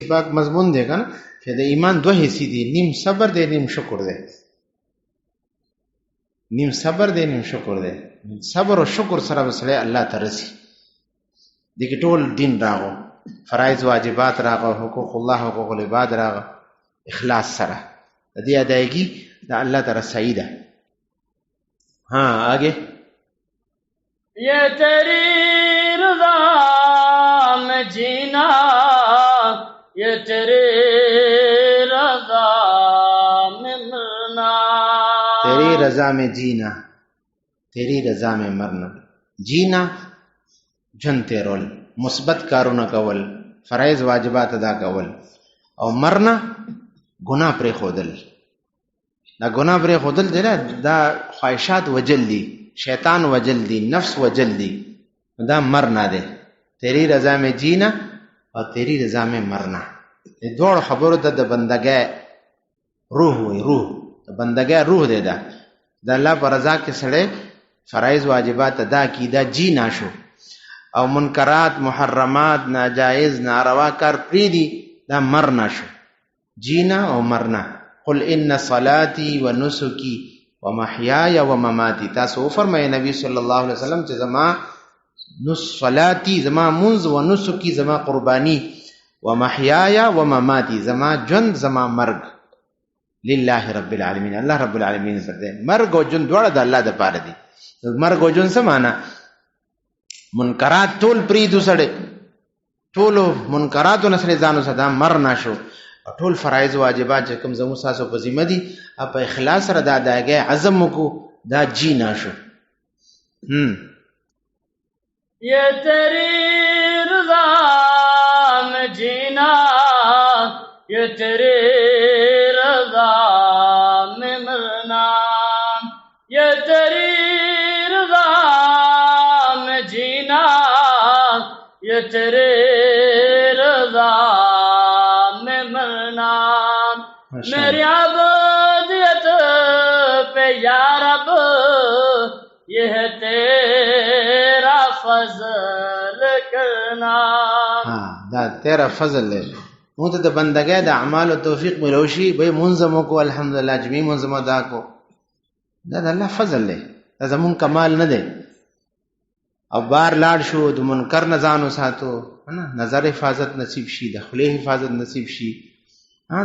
پاک مضمون دی کنه چې د ایمان دوه حصے دي، نیم صبر دی نیم شکر دی. نیم صبر دی نیم شکر دی. صبر او شکر سره وسله الله ته رسی. دغه ټول دین راغو، فرایض واجبات راغو، حقوق الله حقوق العباد راغو، اخلاص سره د دې ادایګي د الله تعالی رسایی ده. ها آگے یہ تیری رضا میں جینا، یہ تیری رضا میں مرنا، تیری رضا میں جینا تیری رضا میں مرنا. جینا جن تیرول، مثبت کارونه کول، فرایض واجبات ادا کول، او مرنا گناه پرې خودل. دا گناه پرې خودل دی دا خواهشات وجل دي، شیطان وجل دي، نفس وجل دي، دا مرنا دی. تیری رضا میں جینا او تیری رضا میں مرنا، د دوړ خبرو د بندګۍ روح وي. روح د بندګۍ روح دی. دا د الله پر رضا کې سړی فرایض واجبات ادا کی، دا جینا شو، او منکرات محرمات ناجائز ناروا کار پریدي، دا مرنا شو. جینا او مرنا. قل ان صلاتي ونسكي ومحياي ومماتي. تاسو فرمایي نبی صلی الله علیه وسلم چې زما صلاتي زما منز و نسكي زما قرباني ومحياي ومماتي زما ژوند زما مرګ لله رب العالمین، الله رب العالمین پر دې. مرګ او ژوند دواړه د الله د پاره دي. مرګ او ژوند څه معنا؟ منکرات ټول پریدو سړی، ټول منکراتو نه سړی ځانو صدا مرنا شو. ټول فرایض واجبات چې کوم زموږ تاسو په ذمہ دي په اخلاص سره دا اداګي عزم کو، دا جینا شو. یہ تیری رضا میں جینا، یہ تیری رضا میں مرنا، یہ تیری رضا میں جینا، یہ تیری رضا میں مرنا. میری عبودیت پہ یا رب یہ ہے تیرا فضل کرنا. دا تیرا فضل ہے. مونږ ته د بندګۍ د اعمالو توفیق ملوشي به منظم کو، الحمدلله جميع منظم ادا کو. دا د الله فضل دی، دا زمون کمال نه دی. او بار لاړ شو د منکر نه ځان وساتو، نظر حفاظت نصیب شي، د خولې حفاظت نصیب شي،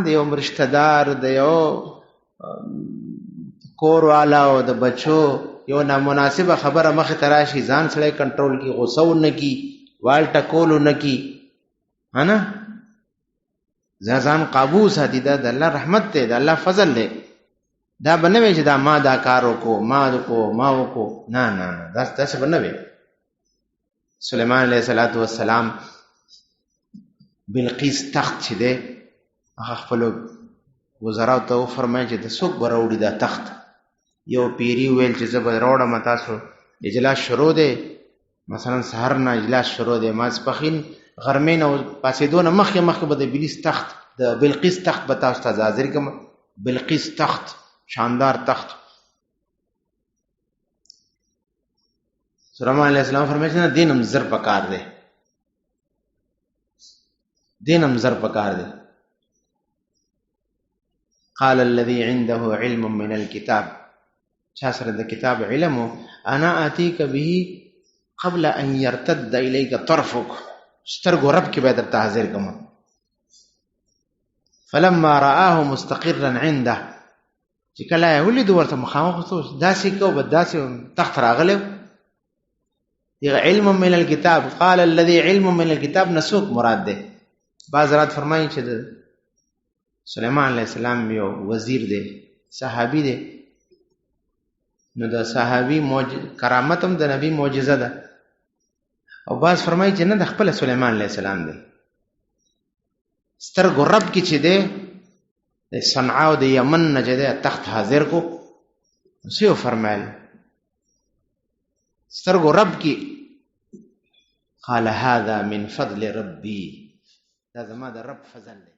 د یو رشتہ دار د یو کور والا او د بچو یو نامناسبه خبره مخې ته راشي، ځان سړی کنټرول کی، غوسه ونه کی، وال ټکول ونه کی، ځان قابو ساتي. دا د الله رحمت دی، د الله فضل دی. دا به نه وي چې دا ما دا کار وکړو، ما وکړو، نه نه نه، داسې به نه وي. سلیمان علیه السلام بلقیس تخت چې دی هغه خپلو وزراو ته وفرمایل چې د څوک به راوړي دا تخت. یو پیري وویل چې زه به راوړم، تاسو اجلاس شروع دی، مثلا سحر نه اجلاس شروع دی، ماسپښین غرمې نه پاڅېدو نه مخکې به د بلیس تخت د بلقیس تخت به تاسو ته حاضر کړم. بلقیس تخت شاندار تخت. سلیمان علیه السلام فرمایي چې نه، دینم زر پکار دی، دینم زر پکار دی. قال الذي عنده علم من الكتاب، چا سره د کتاب علم، انا اتيك به قبل ان يرتد اليك طرفك، سترګو رب کې به درته حاضر کوم. فلما رآه مستقرا عنده، چې کله یې ولید ورته مخامخ شو، داسې کو به داسې تخت راغلی. دغه علم من الكتاب، قال الذي علم من الكتاب نسوک مراد ده. بعض رات فرمایي چې د سلیمان علیه السلام یو وزیر دی، صحابي دی، نو د صحابي کرامت هم د نبی معجزه ده. او بعض فرمایي چې نه، د خپل سلیمان علیه السلام دی. سترګو رب کې چې دی د صنعا او د یمن نه چې دی تخت حاضر کو، نو فرمایل سترګو رب کې، قال هذا من فضل ربي، دا زما د رب فضل دی.